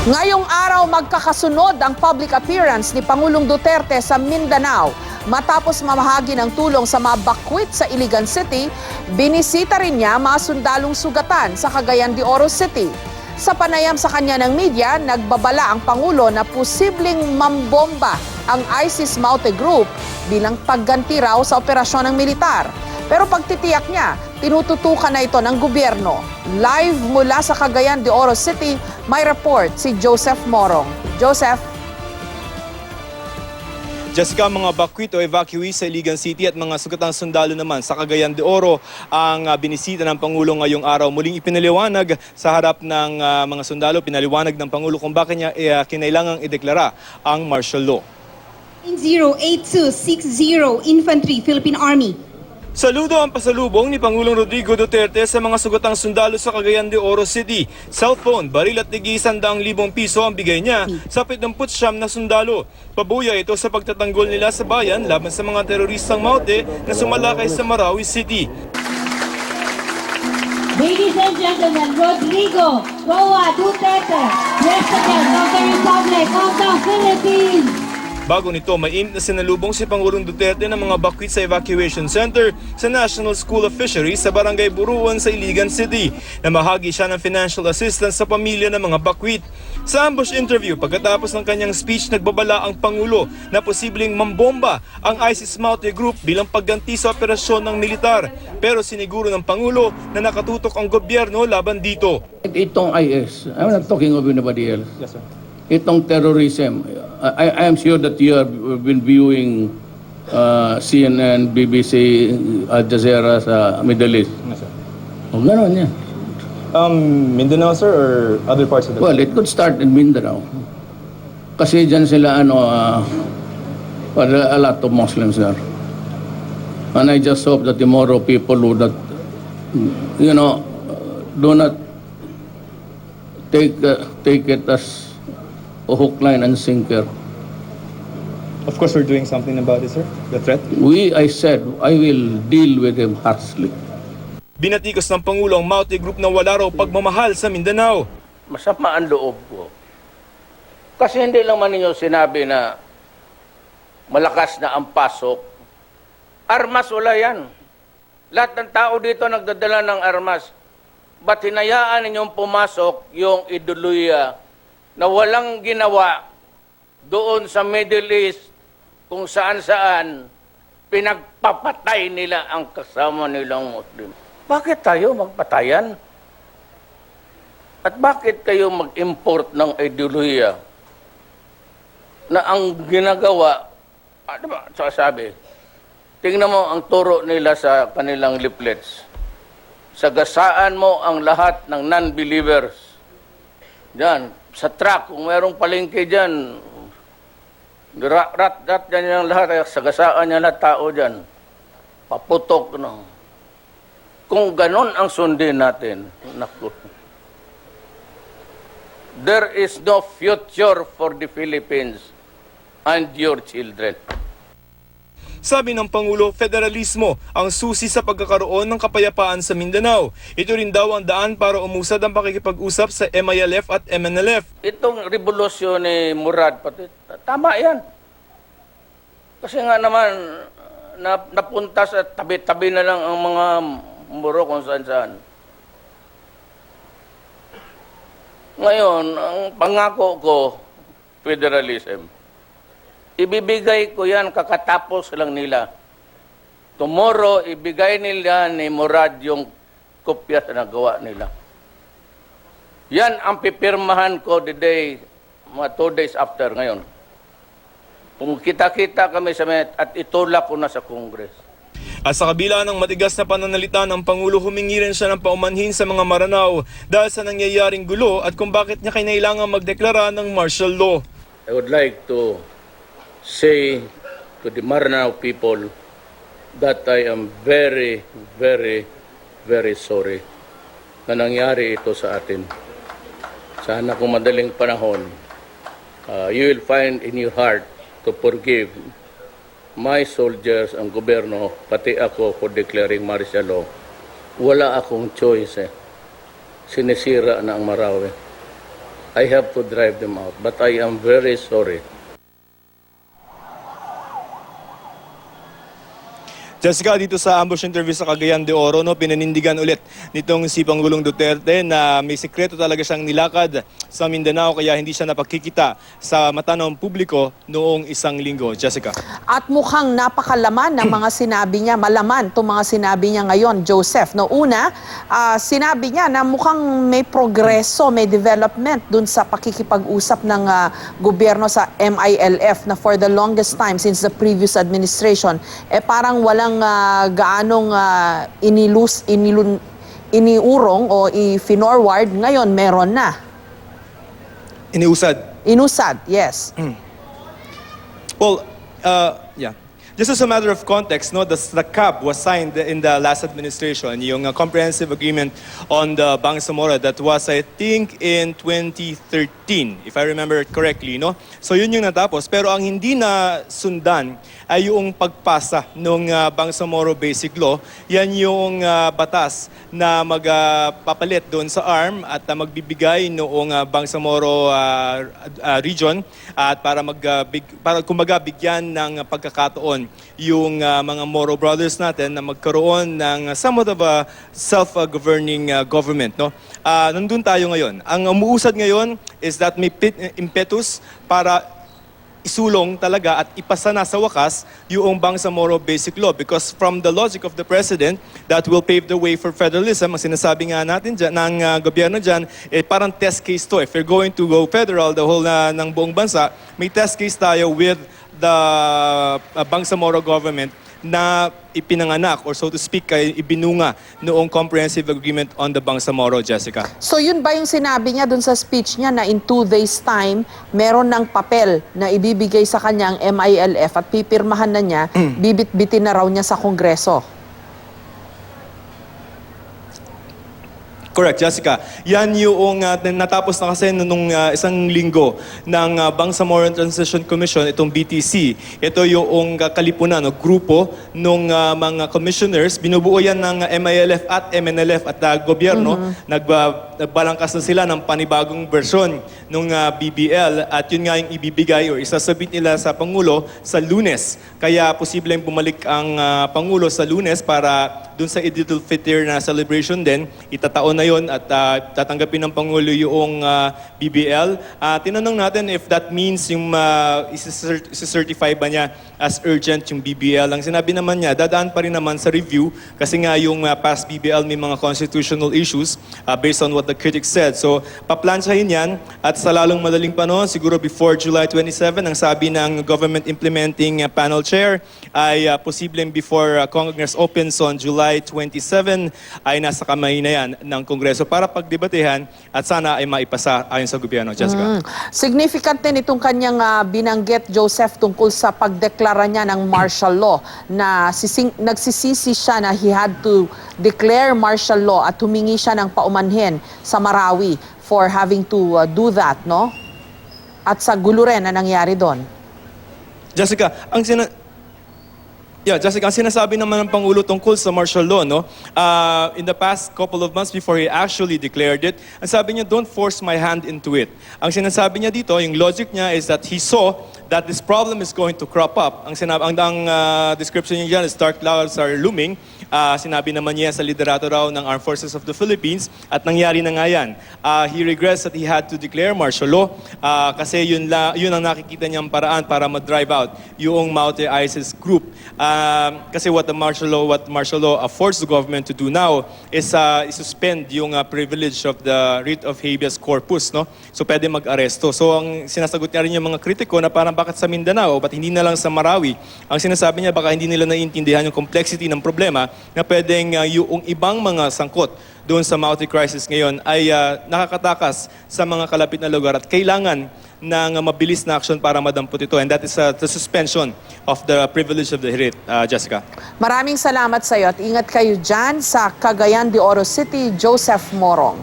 Ngayong araw magkakasunod ang public appearance ni Pangulong Duterte sa Mindanao. Matapos mamahagi ng tulong sa mga bakwit sa Iligan City, binisita rin niya mga sundalong sugatan sa Cagayan de Oro City. Sa panayam sa kanya ng media, nagbabala ang Pangulo na posibleng mambomba ang ISIS Maute Group bilang pagganti raw sa operasyon ng militar. Pero pagtitiyak niya, tinututukan na ito ng gobyerno. Live mula sa Cagayan de Oro City, may report si Joseph Morong. Joseph? Jessica, mga bakwit o evacuees sa Iligan City at mga sugatang sundalo naman sa Cagayan de Oro ang binisita ng Pangulo ngayong araw. Muling ipinaliwanag sa harap ng mga sundalo, pinaliwanag ng Pangulo kung bakit niya kinailangang ideklara ang martial law. 08260 Infantry, Philippine Army. Saludo ang pasalubong ni Pangulong Rodrigo Duterte sa mga sugatang sundalo sa Cagayan de Oro City. Cellphone, baril at tig 100,000 piso ang bigay niya sa 79 na sundalo. Pabuya ito sa pagtatanggol nila sa bayan laban sa mga teroristang Maute na sumalakay sa Marawi City. Ladies and gentlemen, Rodrigo Roa Duterte, President of the Republic of the Philippines. Bago nito, mainit na sinalubong si Pangulong Duterte ng mga bakwit sa evacuation center sa National School of Fisheries sa Barangay Buruan sa Iligan City. Namahagi siya ng financial assistance sa pamilya ng mga bakwit. Sa ambush interview, pagkatapos ng kanyang speech, nagbabala ang Pangulo na posibleng mambomba ang ISIS Maute Group bilang pagganti sa operasyon ng militar. Pero siniguro ng Pangulo na nakatutok ang gobyerno laban dito. Itong IS, I'm not talking of anybody else. Yes, sir. Itong terrorism, I am sure that you have been viewing CNN, BBC, Al Jazeera sa Middle East. Yes, sir. O gano'n yan. Mindanao, sir, or other parts of the Well, it could start in Mindanao. Kasi dyan sila, a lot of Muslims there. And I just hope that the Moro people would not, do not take it as a hook, line, and sinker. Of course, we're doing something about it, sir. The threat. I said, I will deal with him harshly. Binatikos ng Pangulo ang Maute Group na wala raw pagmamahal sa Mindanao. Masama ang loob ko. Kasi hindi lang man ninyo sinabi na malakas na ang pasok. Armas wala yan. Lahat ng tao dito nagdadala ng armas. Ba't hinayaan ninyong pumasok yung iduluya na walang ginawa doon sa Middle East kung saan-saan pinagpapatay nila ang kasama nilang Muslim? Bakit tayo magpatayan? At bakit kayo mag-import ng ideolohiya na ang ginagawa, ano ba sasabi? Tingnan mo ang turo nila sa kanilang leaflets. Sagasaan mo ang lahat ng non-believers. Diyan, sa truck, kung mayroong palengke dyan, rat dyan yung lahat, sagasaan niya lahat tao dyan. Paputok, no? Kung ganon ang sundin natin, naku. There is no future for the Philippines and your children. Sabi ng Pangulo, federalismo ang susi sa pagkakaroon ng kapayapaan sa Mindanao. Ito rin daw ang daan para umusad ang pakikipag-usap sa MILF at MNLF. Itong revolusyon ni Murad, pati, tama yan. Kasi nga naman, napunta sa tabi-tabi na lang ang mga Moro kung saan-saan. Ngayon, ang pangako ko, federalism. Ibibigay ko yan kakatapos lang nila. Tomorrow, ibigay nila ni Murad yung kopya na nagawa nila. Yan ang pipirmahan ko the day, mga 2 days after ngayon. Kung kita-kita kami sa Met at itulak ko na sa Congress. At sa kabila ng matigas na pananalita ng Pangulo, humingi rin siya ng paumanhin sa mga Maranao dahil sa nangyayaring gulo at kung bakit niya kinailangan magdeklara ng martial law. I would like to say to the Maranao people that I am very, very, very sorry na nangyari ito sa atin. Sana kung madaling panahon, you will find in your heart to forgive my soldiers, ang gobyerno, pati ako for declaring martial law. Wala akong choice. Sinisira na ang Marawi. I have to drive them out. But I am very sorry. Jessica, dito sa ambush interview sa Cagayan de Oro, no, pinanindigan ulit nitong si Pangulong Duterte na may sikreto talaga siyang nilakad sa Mindanao kaya hindi siya napagkikita sa mata ng publiko noong isang linggo. Jessica. At mukhang napakalaman ng mga sinabi niya, malaman itong mga sinabi niya ngayon, Joseph. No, una, sinabi niya na mukhang may progreso, may development dun sa pakikipag-usap ng gobyerno sa MILF na for the longest time since the previous administration, parang walang gaanong iniurong o i-forward, ngayon meron na. Iniusad. Inusad, yes. Well, yeah. Just as a matter of context, no, the CAB was signed in the last administration, yung comprehensive agreement on the Bangsamoro that was, I think, in 2013, if I remember it correctly, no? So yun yung natapos. Pero ang hindi na sundan ay yung pagpasa ng Bangsamoro Basic Law. Yan yung batas na magpapalit doon sa ARM at magbibigay noong Bangsamoro region at para kumbaga bigyan ng pagkakataon yung mga Moro brothers natin na magkaroon ng somewhat of a self-governing government, no? Nandun tayo ngayon. Ang umuusad ngayon is that may impetus para isulong talaga at ipasa na sa wakas yung Bangsamoro Basic Law because from the logic of the President, that will pave the way for federalism. Ang sinasabi nga natin dyan, ng gobyerno dyan, parang test case to. If you're going to go federal, the whole ng buong bansa, may test case tayo with the Bangsamoro government na ipinanganak or so to speak ay ibinunga noong comprehensive agreement on the Bangsamoro, Jessica. So yun ba yung sinabi niya dun sa speech niya na in 2 days time, meron ng papel na ibibigay sa kanyang MILF at pipirmahan na niya, bibit-bitin na raw niya sa Kongreso? Correct, Jessica. Yan yung natapos na kasi nung isang linggo ng Bangsamoro Transition Commission, itong BTC. Ito yung kalipunan, grupo ng mga commissioners. Binubuo yan ng MILF at MNLF at gobyerno. Nagbalangkas na sila ng panibagong version ng BBL at yun nga yung ibibigay o isasabit nila sa Pangulo sa Lunes. Kaya posibleng bumalik ang Pangulo sa Lunes para dun sa Eid al-Fitr na celebration din, itataon na yun at tatanggapin ng Pangulo yung BBL. Tinanong natin if that means yung isi-certify ba niya as urgent yung BBL. Ang sinabi naman niya, dadaan pa rin naman sa review kasi nga yung past BBL may mga constitutional issues based on what the critics said. So, paplansyahin yan at sa lalong madaling panahon, siguro before July 27, ang sabi ng Government Implementing Panel Chair ay posibleng before Congress opens on July 27 ay nasa kamay na yan ng Kongreso para pagdebatehan at sana ay maipasa ayon sa gobyerno. Jessica. Significant din itong kanyang binanggit, Joseph, tungkol sa pagdeklara niya ng martial law na nagsisisi siya na he had to declare martial law at humingi siya ng paumanhin sa Marawi for having to do that, no? At sa gulo rin na nangyari doon. Jessica, Jessica, ang sinasabi naman ng Pangulo tungkol sa martial law, no? In the past couple of months before he actually declared it, ang sabi niya, don't force my hand into it. Ang sinasabi niya dito, yung logic niya is that he saw that this problem is going to crop up. Ang description niya dyan is dark clouds are looming. Sinabi naman niya sa liderato raw ng Armed Forces of the Philippines at nangyari na nga yan. He regrets that he had to declare martial law kasi yun ang nakikita niyang paraan para ma-drive out yung Maute ISIS group. Kasi what martial law affords the government to do now is suspend yung privilege of the writ of habeas corpus, no? So pwede mag-aresto. So ang sinasagot niya rin yung mga kritiko na parang bakit sa Mindanao, ba't hindi na lang sa Marawi? Ang sinasabi niya baka hindi nila naiintindihan yung complexity ng problema na pwedeng yung ibang mga sangkot doon sa Maute crisis ngayon ay nakakatakas sa mga kalapit na lugar at kailangan ng mabilis na action para madampot ito. And that is the suspension of the privilege of the writ, Jessica. Maraming salamat sa iyo at ingat kayo dyan sa Cagayan de Oro City, Joseph Morong.